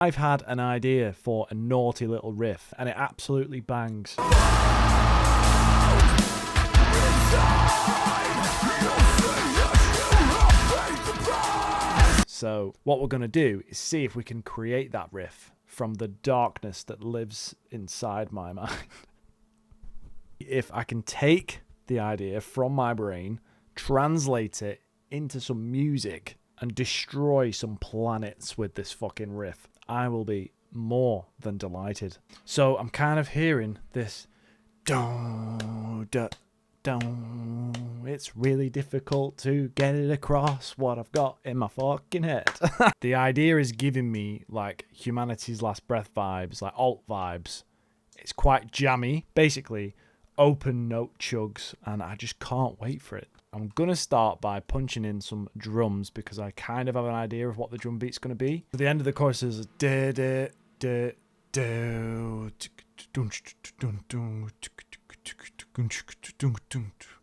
I've had an idea for a naughty little riff, and it absolutely bangs. So what we're going to do is see if we can create that riff from the darkness that lives inside my mind. If I can take the idea from my brain, translate it into some music, and destroy some planets with this fucking riff, I will be more than delighted. So I'm kind of hearing this dun, dun, dun. It's really difficult to get it across what I've got in my fucking head. The idea is giving me like Humanity's Last Breath vibes, like alt vibes. It's quite jammy, basically open note chugs, and I just can't wait for it. I'm going to start by punching in some drums because I kind of have an idea of what the drum beat's going to be. At the end of the chorus is da da da da,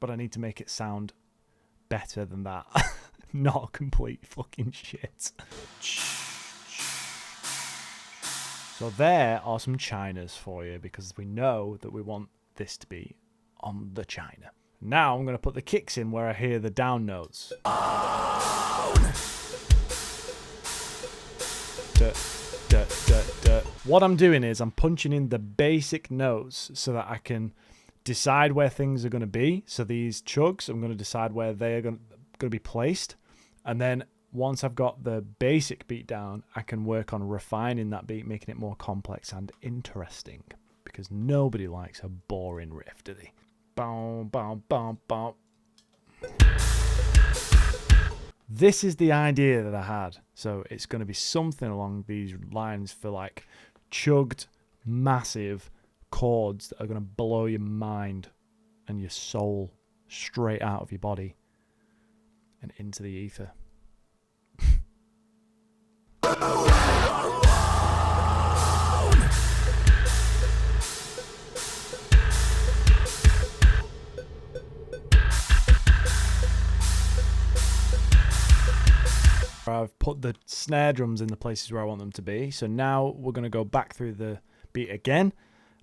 but I need to make it sound better than that. Not complete fucking shit. So there are some chinas for you because we know that we want this to be on the china. Now I'm going to put the kicks in where I hear the down notes. Duh, duh, duh, duh. What I'm doing is I'm punching in the basic notes so that I can decide where things are going to be. So these chugs, I'm going to decide where they are going to be placed. And then once I've got the basic beat down, I can work on refining that beat, making it more complex and interesting. Because nobody likes a boring riff, do they? Boom, boom, boom, boom. This is the idea that I had. So it's going to be something along these lines for like chugged, massive chords that are going to blow your mind and your soul straight out of your body and into the ether. I've put the snare drums in the places where I want them to be. So now we're going to go back through the beat again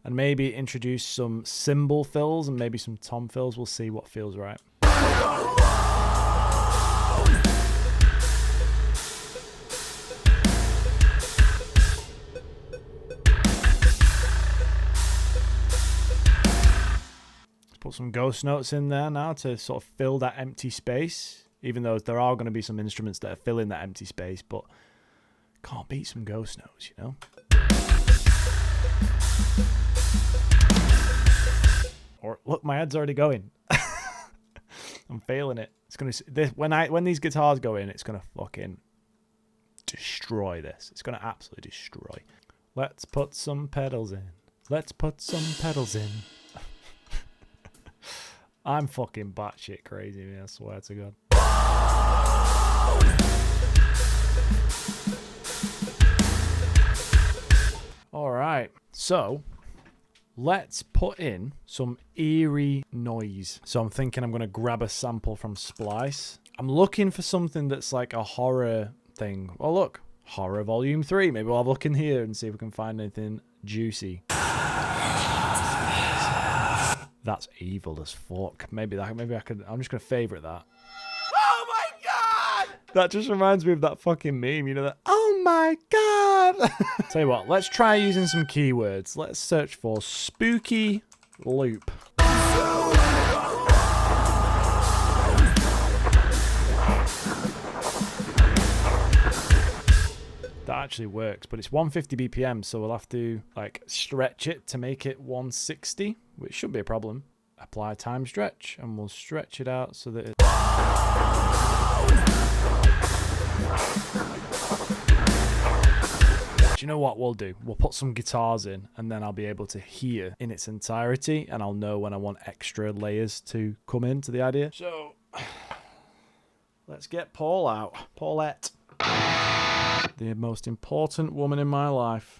and maybe introduce some cymbal fills and maybe some tom fills. We'll see what feels right. Let's put some ghost notes in there now to sort of fill that empty space. Even though there are going to be some instruments that are filling that empty space, but can't beat some ghost notes, you know? Or look, my head's already going. I'm failing it. It's gonna when these guitars go in, it's gonna fucking destroy this. It's gonna absolutely destroy. Let's put some pedals in. Let's put some pedals in. I'm fucking batshit crazy, man. I swear to God. All right, so let's put in some eerie noise. So I'm thinking I'm going to grab a sample from Splice. I'm looking for something that's like a horror thing. Oh, look, Horror Volume 3. Maybe we'll have a look in here and see if we can find anything juicy. That's evil as fuck. Maybe I could. I'm just going to favorite that. Oh my God! That just reminds me of that fucking meme, you know, that, oh my God! Tell you what, let's try using some keywords. Let's search for spooky loop. That actually works, but it's 150 BPM, so we'll have to like stretch it to make it 160, which shouldn't be a problem. Apply time stretch, and we'll stretch it out so that it... Do you know what we'll do? We'll put some guitars in, and then I'll be able to hear in its entirety, and I'll know when I want extra layers to come into the idea. So, let's get Paul out. Paulette. The most important woman in my life,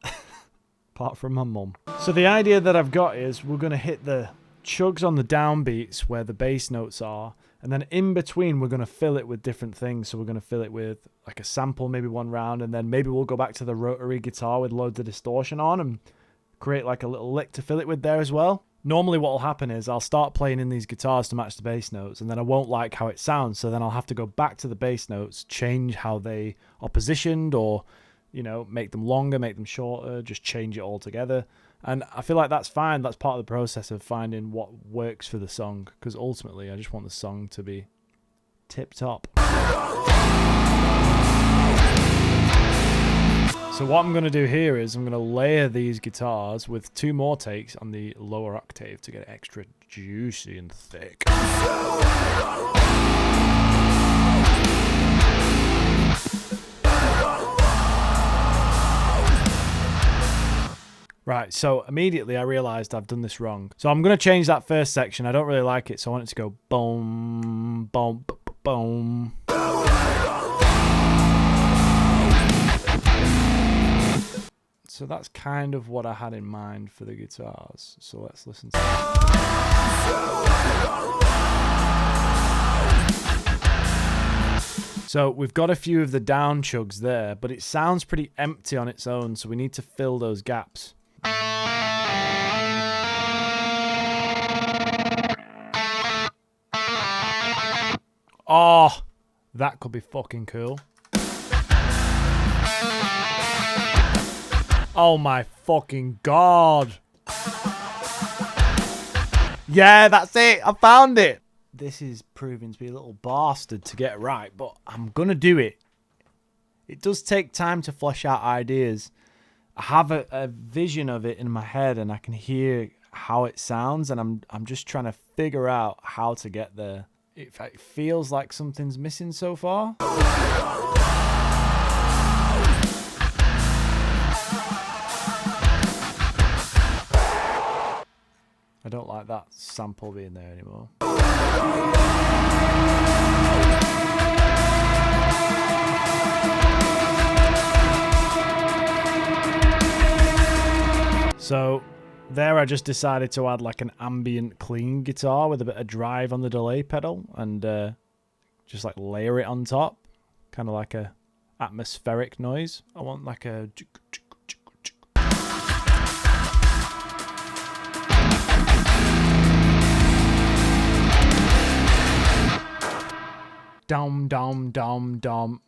apart from my mum. So the idea that I've got is we're going to hit the chugs on the downbeats where the bass notes are, And then in between, we're going to fill it with different things. So we're going to fill it with like a sample, maybe one round, and then maybe we'll go back to the rotary guitar with loads of distortion on and create like a little lick to fill it with there as well. Normally what will happen is I'll start playing in these guitars to match the bass notes, and then I won't like how it sounds. So then I'll have to go back to the bass notes, change how they are positioned, or, you know, make them longer, make them shorter, just change it all together. And I feel like that's fine. That's part of the process of finding what works for the song, because ultimately I just want the song to be tip-top. So what I'm going to do here is I'm going to layer these guitars with 2 more takes on the lower octave to get it extra juicy and thick. Right, so immediately I realized I've done this wrong. So I'm going to change that first section. I don't really like it, so I want it to go boom, boom, boom. So that's kind of what I had in mind for the guitars. So let's listen to that. So we've got a few of the down chugs there, but it sounds pretty empty on its own, so we need to fill those gaps. Oh, that could be fucking cool. Oh my fucking god. Yeah, that's it. I found it. This is proving to be a little bastard to get right, but I'm going to do it. It does take time to flesh out ideas. I have a vision of it in my head, and I can hear how it sounds, and I'm just trying to figure out how to get there. It feels like something's missing so far. I don't like that sample being there anymore. So there I just decided to add like an ambient clean guitar with a bit of drive on the delay pedal and just like layer it on top, kind of like a atmospheric noise. I want like a dum dum dum dum.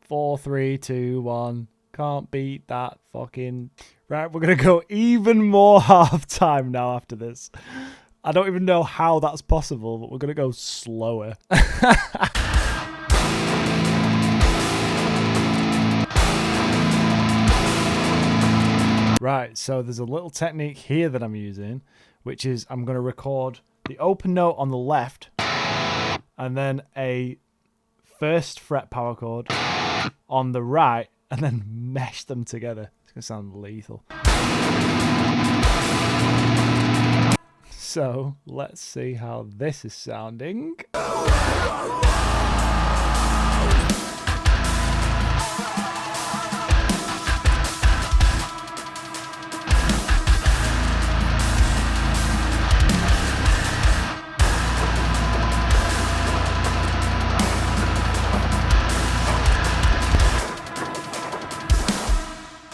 4, 3, 2, 1. Can't beat that fucking... Right, we're going to go even more half time now after this. I don't even know how that's possible, but we're going to go slower. Right, so there's a little technique here that I'm using, which is I'm going to record the open note on the left and then a 1st fret power chord on the right, and then mesh them together. It's going to sound lethal. So, let's see how this is sounding.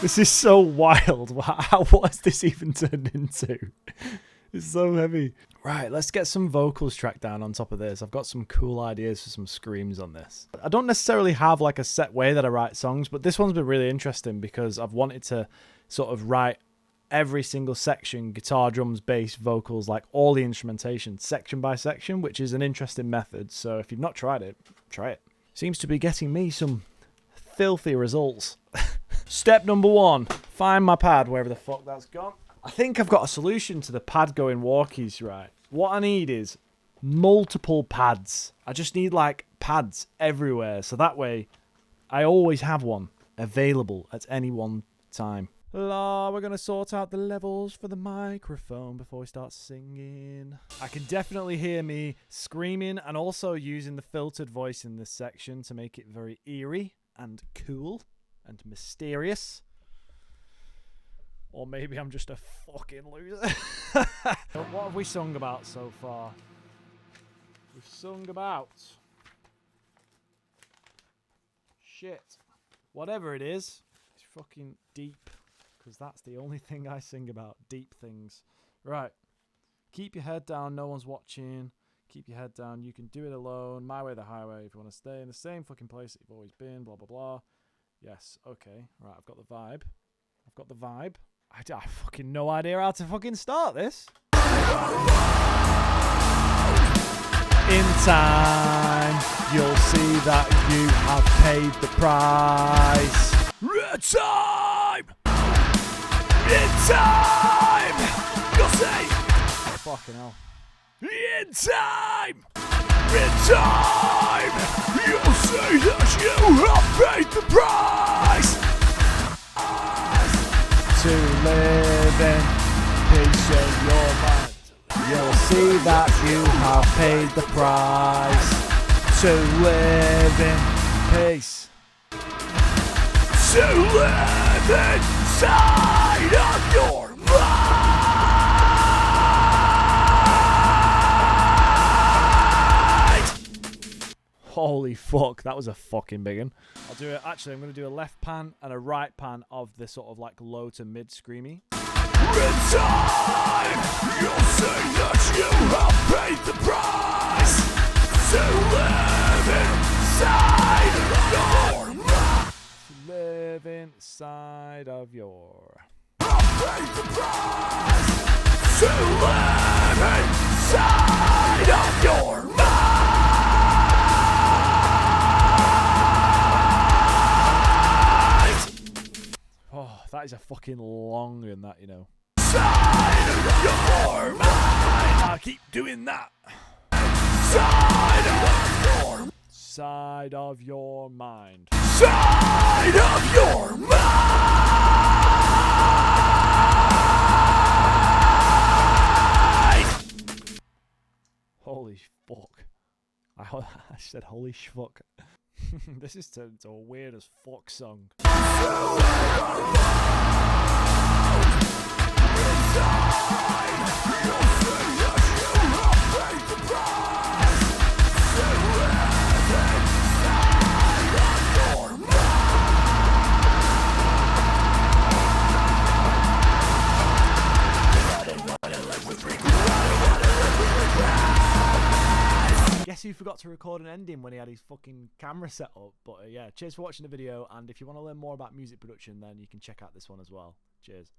This is so wild. What has this even turned into? It's so heavy. Right, let's get some vocals tracked down on top of this. I've got some cool ideas for some screams on this. I don't necessarily have like a set way that I write songs, but this one's been really interesting because I've wanted to sort of write every single section, guitar, drums, bass, vocals, like all the instrumentation, section by section, which is an interesting method. So if you've not tried it, try it. Seems to be getting me some filthy results. Step number 1, find my pad, wherever the fuck that's gone. I think I've got a solution to the pad going walkies, right? What I need is multiple pads. I just need like pads everywhere, so that way I always have one available at any one time. We're going to sort out the levels for the microphone before we start singing. I can definitely hear me screaming and also using the filtered voice in this section to make it very eerie and cool and mysterious. Or maybe I'm just a fucking loser. What have we sung about so far? We've we've sung about. Shit. Whatever it is, it's fucking deep. Because that's the only thing I sing about. Deep things. Right. Keep your head down. No one's watching. Keep your head down. You can do it alone. My way, the highway. If you want to stay in the same fucking place that you've always been. Blah, blah, blah. Yes. Okay. Right. I've got the vibe. I've got the vibe. I fucking no idea how to fucking start this. In time, you'll see that you have paid the price. In time! In time! You'll see! Fucking hell. In time! In time! You'll see that you have paid the price! To live in peace in your mind. You'll see that you have paid the price. To live in peace. To live inside of your mind. Holy fuck, that was a fucking big one. I'll do it. Actually, I'm going to do a left pan and a right pan of the sort of like low to mid screamy. In time, you'll see that you have paid the price to live inside of your mind. To live inside of your. Have paid the price to live inside of your mind. Oh, that is a fucking long one, that, you know. Side of your mind. I keep doing that. Side of your. Side of your mind. Side of your mind. Holy fuck. I said holy fuck. This is turned into a weird as fuck song. Guess who forgot to record an ending when he had his fucking camera set up. But yeah, cheers for watching the video, and if you want to learn more about music production, then you can check out this one as well. Cheers.